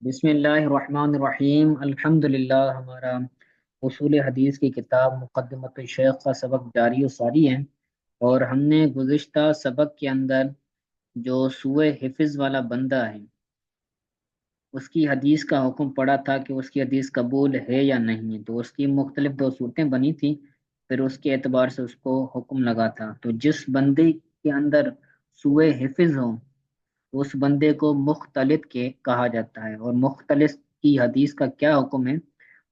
بسم اللہ الرحمن الرحیم الحمدللہ ہمارا اصول حدیث کی کتاب مقدمۃ الشیخ کا سبق جاری و ساری ہے، اور ہم نے گزشتہ سبق کے اندر جو سوء حفظ والا بندہ ہے اس کی حدیث کا حکم پڑا تھا کہ اس کی حدیث قبول ہے یا نہیں، تو اس کی مختلف دو صورتیں بنی تھی، پھر اس کے اعتبار سے اس کو حکم لگا تھا۔ تو جس بندے کے اندر سوء حفظ ہو اس بندے کو مختلط کے کہا جاتا ہے، اور مختلط کی حدیث کا کیا حکم ہے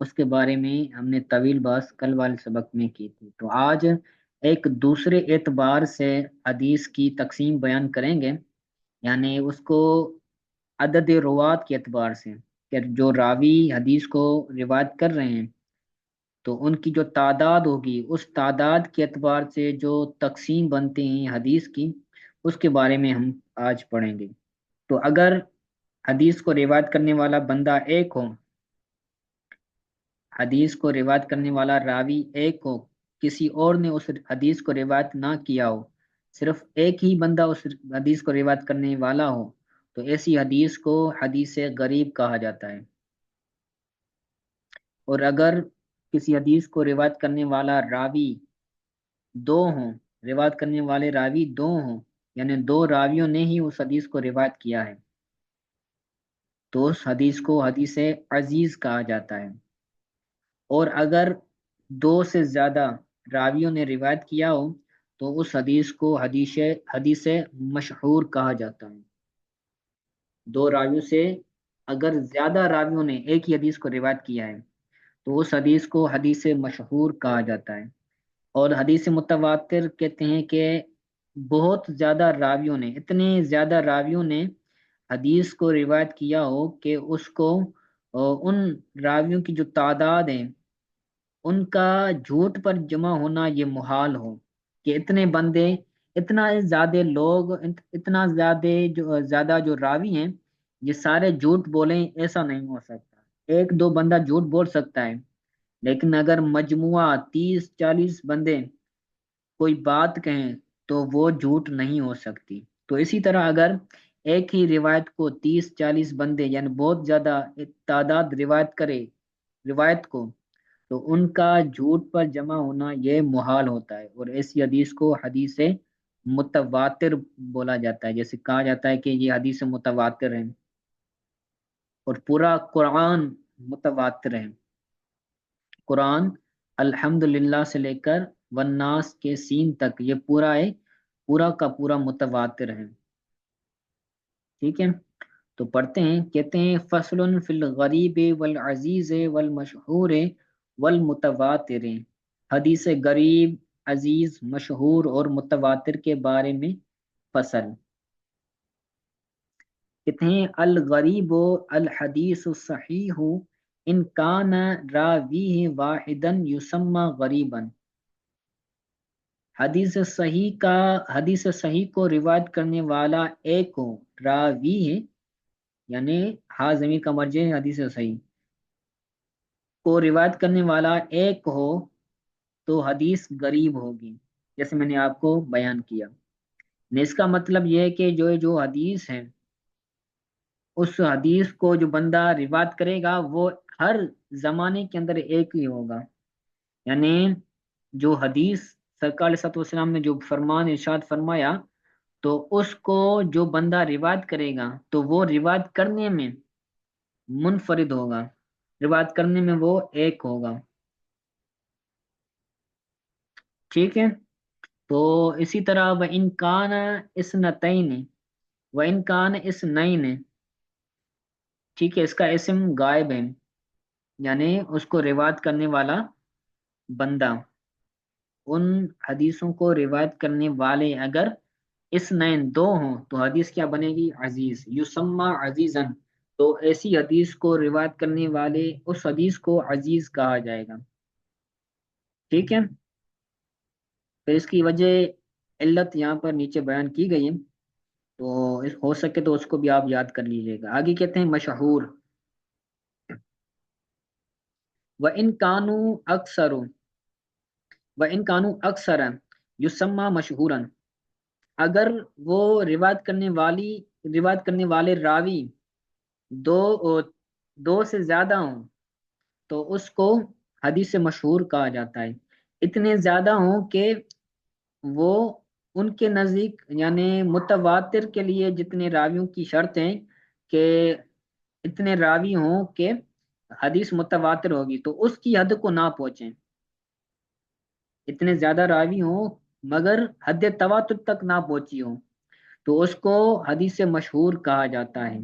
اس کے بارے میں ہم نے طویل بحث کل والے سبق میں کی تھی۔ تو آج ایک دوسرے اعتبار سے حدیث کی تقسیم بیان کریں گے، یعنی اس کو عدد روات کے اعتبار سے، کہ جو راوی حدیث کو روایت کر رہے ہیں تو ان کی جو تعداد ہوگی اس تعداد کے اعتبار سے جو تقسیم بنتے ہیں حدیث کی، اس کے بارے میں ہم آج پڑھیں گے۔ تو اگر حدیث کو روایت کرنے والا بندہ ایک ہو، حدیث کو روایت کرنے والا راوی ایک ہو، کسی اور نے اس حدیث کو روایت نہ کیا ہو، صرف ایک ہی بندہ اس حدیث کو روایت کرنے والا ہو، تو ایسی حدیث کو حدیث غریب کہا جاتا ہے۔ اور اگر کسی حدیث کو روایت کرنے والا راوی دو ہوں، روایت کرنے والے راوی دو ہوں، یعنی دو راویوں نے ہی اس حدیث کو روایت کیا ہے، تو اس حدیث کو حدیث عزیز کہا جاتا ہے۔ اور اگر دو سے زیادہ راویوں نے روایت کیا ہو تو اس حدیث کو حدیث مشہور کہا جاتا ہے۔ دو راویوں سے اگر زیادہ راویوں نے ایک ہی حدیث کو روایت کیا ہے تو اس حدیث کو حدیث مشہور کہا جاتا ہے۔ اور حدیث متواتر کہتے ہیں کہ بہت زیادہ راویوں نے، اتنے زیادہ راویوں نے حدیث کو روایت کیا ہو کہ اس کو ان راویوں کی جو تعداد ہے ان کا جھوٹ پر جمع ہونا یہ محال ہو، کہ اتنے بندے، اتنا زیادہ لوگ، اتنا زیادہ جو راوی ہیں یہ سارے جھوٹ بولیں، ایسا نہیں ہو سکتا۔ ایک دو بندہ جھوٹ بول سکتا ہے، لیکن اگر مجموعہ 30-40 بندے کوئی بات کہیں تو وہ جھوٹ نہیں ہو سکتی۔ تو اسی طرح اگر ایک ہی روایت کو 30-40 بندے، یعنی بہت زیادہ تعداد روایت کرے روایت کو، تو ان کا جھوٹ پر جمع ہونا یہ محال ہوتا ہے، اور ایسی حدیث کو حدیث متواتر بولا جاتا ہے۔ جیسے کہا جاتا ہے کہ یہ حدیث متواتر ہے، اور پورا قرآن متواتر ہے۔ قرآن الحمدللہ سے لے کر والناس کے سین تک یہ پورا ہے، پورا کا پورا متواتر ہے۔ ٹھیک ہے، تو پڑھتے ہیں، کہتے ہیں فصل فی الغریب والعزیز والمشہور والمتواتر، حدیث غریب، عزیز، مشہور اور متواتر کے بارے میں فصل۔ کہتے ہیں الغریب الحدیث الصحیح ان کان راویہ واحدا یسمى غریبا، حدیث صحیح کو روایت کرنے والا ایک ہو، راوی ہے یعنی ہا ضمیر کا مرجع ہے، حدیث صحیح کو روایت کرنے والا ایک ہو تو حدیث غریب ہوگی، جیسے میں نے آپ کو بیان کیا۔ اس کا مطلب یہ ہے کہ جو حدیث ہے اس حدیث کو جو بندہ روایت کرے گا وہ ہر زمانے کے اندر ایک ہی ہوگا، یعنی جو حدیث سرکار علیہ الصلوۃ والسلام نے جو فرمان ارشاد فرمایا تو اس کو جو بندہ روایت کرے گا تو وہ روایت کرنے میں منفرد ہوگا، روایت کرنے میں وہ ایک ہوگا۔ ٹھیک ہے، تو اسی طرح وہ انکان اسنتین، وہ انکان اسنین، ٹھیک ہے، اس کا اسم غائب ہے، یعنی اس کو روایت کرنے والا بندہ، ان حدیثوں کو روایت کرنے والے اگر اسنین دو ہوں تو حدیث کیا بنے گی؟ عزیز، یسمى عزیزا، تو ایسی حدیث کو روایت کرنے والے اس حدیث کو عزیز کہا جائے گا۔ ٹھیک ہے، پھر اس کی وجہ علت یہاں پر نیچے بیان کی گئی ہے، تو ہو سکے تو اس کو بھی آپ یاد کر لیجئے گا۔ آگے کہتے ہیں مشہور، وَإِن كَانُوا أَكْثَرُ، وَإِن كَانُوا أَكْثَرَ يُسَمَّى مشہورا، اگر وہ روایت کرنے والے راوی دو دو سے زیادہ ہوں تو اس کو حدیث مشہور کہا جاتا ہے۔ اتنے زیادہ ہوں کہ وہ ان کے نزدیک یعنی متواتر کے لیے جتنے راویوں کی شرط ہیں کہ اتنے راوی ہوں کہ حدیث متواتر ہوگی تو اس کی حد کو نہ پہنچیں، اتنے زیادہ راوی ہوں مگر حد تواتر تک نہ پہنچی ہوں تو اس کو حدیث مشہور کہا جاتا ہے۔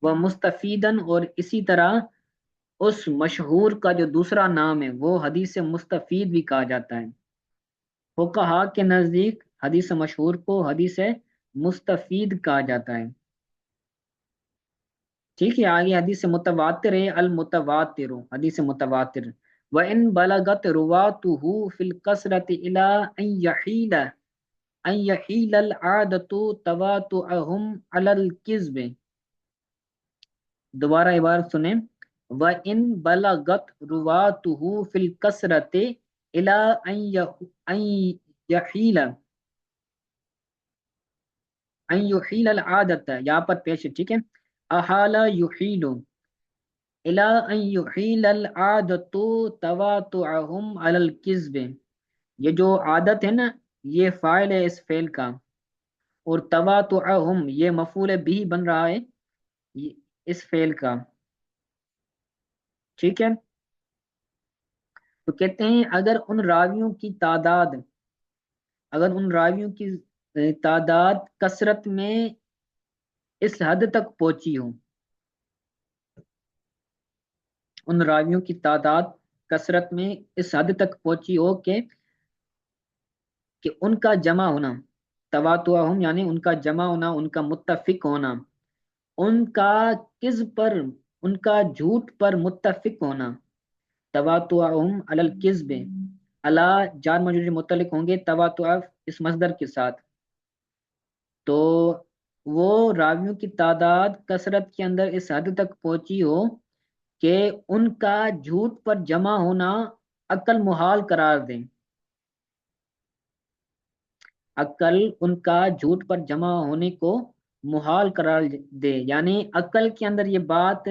وہ مستفیدن، اور اسی طرح اس مشہور کا جو دوسرا نام ہے وہ حدیث مستفید بھی کہا جاتا ہے۔ فقہا کے نزدیک حدیث مشہور کو حدیث مستفید کہا جاتا ہے۔ ٹھیک ہے، آگے حدیث متواتر ہے، المتواتر حدیث متواتر وَإِن بَلَغَتْ رُوَاتُهُ فِي الْكَثْرَةِ إِلَىٰ أَن يَحِيلَ الْعَادَةُ تَوَاطُؤَهُمْ عَلَى الْكِذْبِ۔ دوبارہ عبارت سنیں، وَإِن بَلَغَتْ رُوَاتُهُ فِي الْكَثْرَةِ إِلَىٰ أَن يَحِيلَ العادت، یہاں پر پیش ہے، ٹھیک ہے، احال یحیل الی ان یحیل العادت تواطعهم علی الکذب، یہ جو عادت ہے نا یہ فاعل ہے اس فعل کا، اور تواطعهم یہ مفعول بھی بن رہا ہے اس فعل کا، ٹھیک ہے۔ تو کہتے ہیں اگر ان راویوں کی تعداد کثرت میں اس حد تک پہنچی ہو، ان راویوں کی تعداد کثرت میں اس حد تک پہنچی ہو کہ ان کا جمع ہونا، تواتعہم یعنی ان کا جمع ہونا، ان کا متفق ہونا، ان کا کذب پر، ان کا جھوٹ پر متفق ہونا، تواتعہم علی الکذب، علی جار مجرور متعلق ہوں گے تواتع اس مصدر کے ساتھ، تو وہ راویوں کی تعداد کثرت کے اندر اس حد تک پہنچی ہو کہ ان کا جھوٹ پر جمع ہونا عقل محال قرار دیں، عقل ان کا جھوٹ پر جمع ہونے کو محال قرار دے، یعنی عقل کے اندر یہ بات،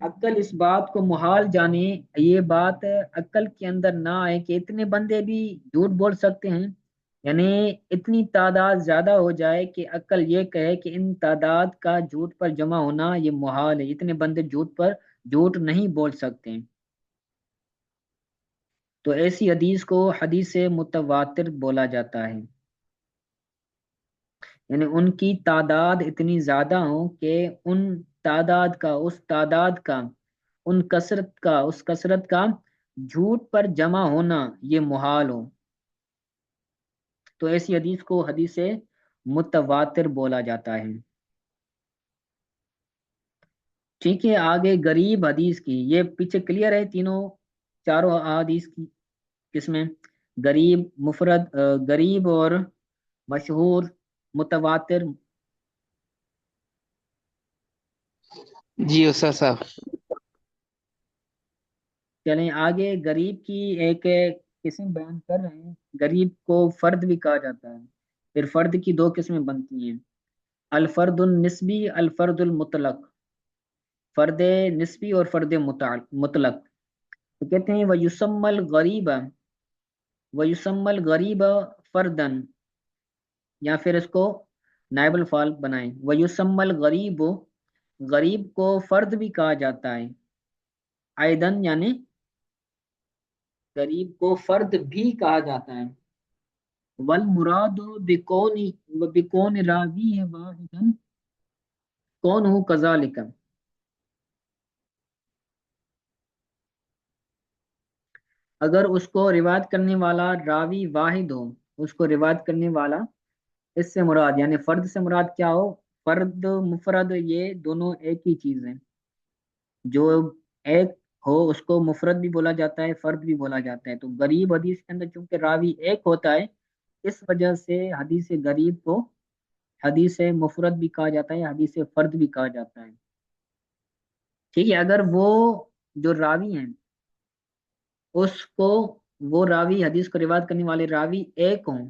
عقل اس بات کو محال جانے، یہ بات عقل کے اندر نہ آئے کہ اتنے بندے بھی جھوٹ بول سکتے ہیں، یعنی اتنی تعداد زیادہ ہو جائے کہ عقل یہ کہے کہ ان تعداد کا جھوٹ پر جمع ہونا یہ محال ہے، اتنے بندے جھوٹ نہیں بول سکتے، تو ایسی حدیث کو حدیث متواتر بولا جاتا ہے، یعنی ان کی تعداد اتنی زیادہ ہو کہ ان تعداد کا، اس تعداد کا، اس کثرت کا جھوٹ پر جمع ہونا یہ محال ہو، تو ایسی حدیث کو حدیث متواتر بولا جاتا ہے۔ ٹھیک ہے، آگے غریب حدیث کی، یہ پیچھے کلیئر ہے، چاروں احادیث کی قسمیں، غریب، مفرد، غریب اور مشہور، متواتر۔ جی استاد صاحب۔ چلیں آگے غریب کی ایک قسم بیان کر رہے ہیں، غریب کو فرد بھی کہا جاتا ہے، پھر فرد کی دو قسمیں بنتی ہیں، الفرد النسبی، الفرد المطلق، فرد نسبی اور فرد مطلق، تو کہتے ہیں وَيُسَمَّى الْغَرِيبَ فَرْدًا، یا پھر اس کو نائب الفعل بنائیں، وَيُسَمَّى الْغَرِيبُ، غریب کو فرد بھی کہا جاتا ہے، ایدن یعنی غریب کو فرد بھی کہا جاتا ہے، والمراد بکون راوی واحدا کون ہو کذالک، اگر اس کو روایت کرنے والا راوی واحد ہو، اس کو روایت کرنے والا، اس سے مراد یعنی فرد سے مراد کیا ہو، فرد مفرد یہ دونوں ایک ہی چیز ہیں، جو ایک ہو اس کو مفرد بھی بولا جاتا ہے، فرد بھی بولا جاتا ہے، تو غریب حدیث کے اندر چونکہ راوی ایک ہوتا ہے اس وجہ سے حدیث غریب کو حدیث مفرد بھی کہا جاتا ہے، حدیث فرد بھی کہا جاتا ہے، ٹھیک ہے۔ اگر وہ جو راوی ہیں اس کو، وہ راوی حدیث کو روایت کرنے والے راوی ایک ہوں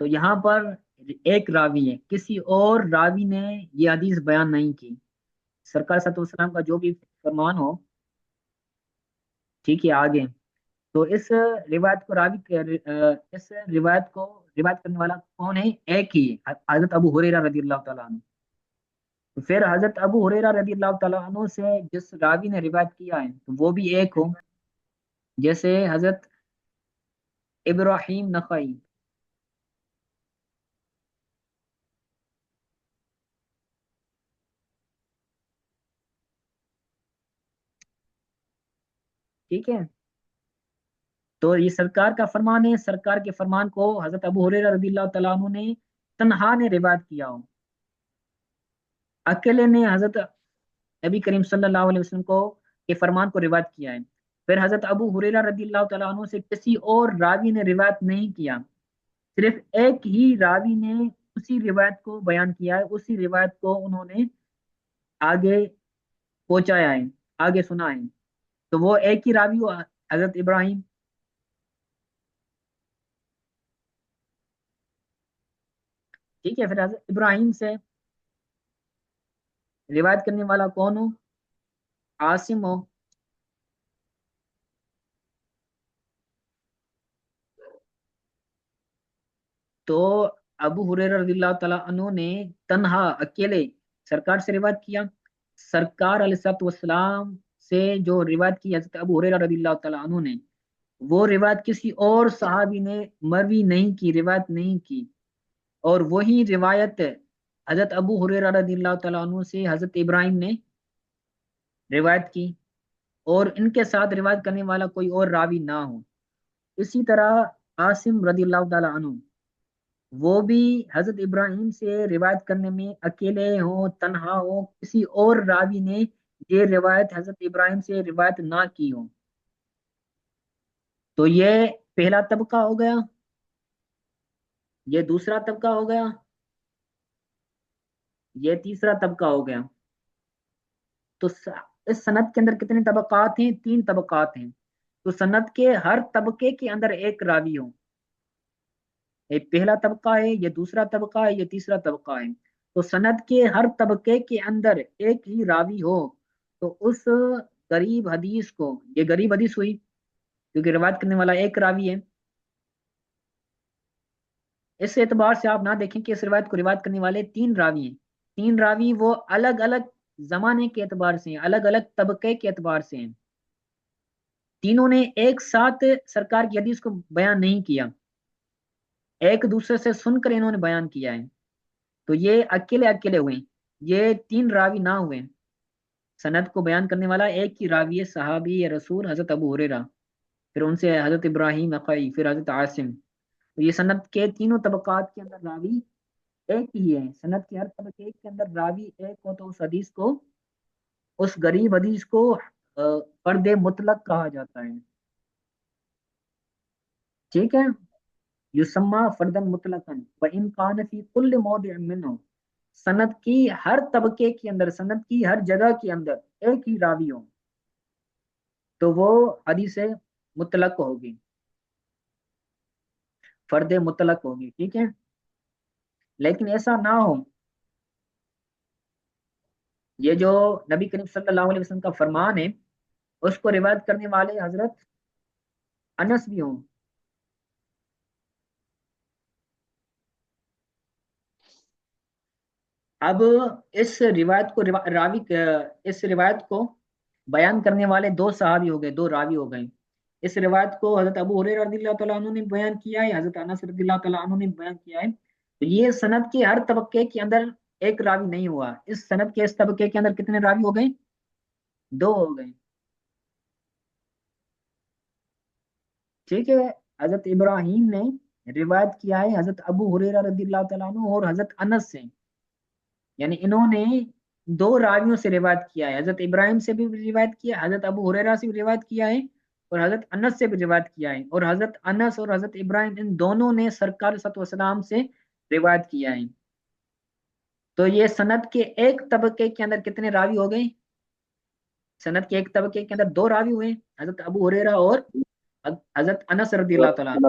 تو یہاں پر ایک راوی ہے، کسی اور راوی نے یہ حدیث بیان نہیں کی، سرکار صلی اللہ علیہ وسلم کا جو بھی فرمان ہو، ٹھیک ہے آگے، تو اس روایت کو اس روایت کو روایت کرنے والا کون ہے؟ ایک ہی ہے، حضرت ابو ہریرہ رضی اللہ تعالیٰ عنہ۔ تو پھر حضرت ابو ہریرہ رضی اللہ تعالیٰ عنہ سے جس راوی نے روایت کیا ہے تو وہ بھی ایک ہو، جیسے حضرت ابراہیم نخعی، ٹھیک ہے، تو یہ سرکار کا فرمان ہے، سرکار کے فرمان کو حضرت ابو ہریرہ رضی اللہ تعالیٰ عنہ نے تنہا نے روایت کیا ہو، اکیلے نے حضرت نبی کریم صلی اللہ علیہ وسلم کو کے فرمان کو روایت کیا ہے۔ پھر حضرت ابو ہریرہ رضی اللہ تعالیٰ عنہ سے کسی اور راوی نے روایت نہیں کیا، صرف ایک ہی راوی نے اسی روایت کو بیان کیا ہے، اسی روایت کو انہوں نے آگے پہنچایا ہے، آگے سنا ہے، تو وہ ایک ہی راوی ہوا، حضرت ابراہیم، ٹھیک ہے۔ پھر حضرت ابراہیم سے روایت کرنے والا کون ہو؟ عاصم ہو، تو ابو ہریرہ رضی اللہ تعالیٰ عنہ نے تنہا اکیلے سرکار سے روایت کیا، سرکار علیہ الصلوۃ والسلام سے جو روایت کی حضرت ابو ہریرہ رضی اللہ تعالیٰ عنہ نے، وہ روایت کسی اور صحابی نے مروی نہیں کی، روایت نہیں کی، اور وہی روایت حضرت ابو ہریرہ رضی اللہ تعالیٰ عنہ سے حضرت ابراہیم نے روایت کی، اور ان کے ساتھ روایت کرنے والا کوئی اور راوی نہ ہو۔ اسی طرح عاصم رضی اللہ تعالیٰ عنہ، وہ بھی حضرت ابراہیم سے روایت کرنے میں اکیلے ہوں، تنہا ہوں، کسی اور راوی نے یہ روایت حضرت ابراہیم سے روایت نہ کی ہو، تو یہ پہلا طبقہ ہو گیا، یہ دوسرا طبقہ ہو گیا، یہ تیسرا طبقہ ہو گیا۔ تو اس سند کے اندر کتنے طبقات ہیں؟ 3 طبقات ہیں، تو سند کے ہر طبقے کے اندر ایک راوی ہو، ایک پہلا طبقہ ہے، یہ دوسرا طبقہ ہے، یہ تیسرا طبقہ ہے، تو سند کے ہر طبقے کے اندر ایک ہی راوی ہو، تو اس غریب حدیث کو، یہ غریب حدیث ہوئی کیونکہ روایت کرنے والا ایک راوی ہے، اس اعتبار سے آپ نہ دیکھیں کہ اس روایت کو روایت کرنے والے 3 راوی ہیں، 3 راوی وہ الگ الگ زمانے کے اعتبار سے ہیں، الگ الگ طبقے کے اعتبار سے ہیں، تینوں نے ایک ساتھ سرکار کی حدیث کو بیان نہیں کیا، ایک دوسرے سے سن کر انہوں نے بیان کیا ہے، تو یہ اکیلے اکیلے ہوئے، یہ 3 راوی نہ ہوئے، سند کو بیان کرنے والا ایک ہی راوی ہے، صحابی رسول حضرت ابو ہریرہ، پھر ان سے حضرت ابراہیم نخعی، پھر حضرت عاصم، تو یہ سند کے تینوں طبقات کے اندر راوی ایک ہی ہے، سند کے ہر طبقے کے اندر راوی ایک ہو، تو اس حدیث کو، اس غریب حدیث کو فرد مطلق کہا جاتا ہے، ٹھیک ہے، یسمى فردا مطلقا وان كان في كل موضع منه، سند کی ہر طبقے کے اندر، سند کی ہر جگہ کے اندر ایک ہی راوی ہو، تو وہ حدیث مطلق ہوگی، فرد مطلق ہوگی، ٹھیک ہے، لیکن ایسا نہ ہو، یہ جو نبی کریم صلی اللہ علیہ وسلم کا فرمان ہے اس کو روایت کرنے والے حضرت انس بھی ہوں، اب اس روایت کو اس روایت کو بیان کرنے والے 2 صحابی ہو گئے، 2 راوی ہو گئے، اس روایت کو حضرت ابو ہریرہ رضی اللہ تعالیٰ عنہ نے بیان کیا ہے، حضرت انس رضی اللہ تعالیٰ عنہ نے بیان کیا ہے، تو یہ سند کے ہر طبقے کے اندر ایک راوی نہیں ہوا، اس سند کے اس طبقے کے اندر کتنے راوی ہو گئے؟ 2 ہو گئے، ٹھیک ہے۔ حضرت ابراہیم نے روایت کیا ہے حضرت ابو ہریرہ رضی اللہ تعالیٰ عنہ اور حضرت انس سے، یعنی انہوں نے 2 راویوں سے روایت کیا ہے، حضرت ابراہیم سے بھی روایت کیا ہے، حضرت ابو ہریرہ سے بھی روایت کیا ہے، اور حضرت انس سے بھی روایت کیا ہے، اور حضرت انس اور حضرت ابراہیم ان دونوں نے سرکار صلی اللہ علیہ وسلم سے روایت کیا ہے، تو یہ سند کے ایک طبقے کے اندر کتنے راوی ہو گئے؟ سند کے ایک طبقے کے اندر 2 راوی ہوئے، حضرت ابو ہریرہ اور حضرت انس رضی اللہ تعالیٰ عنہ،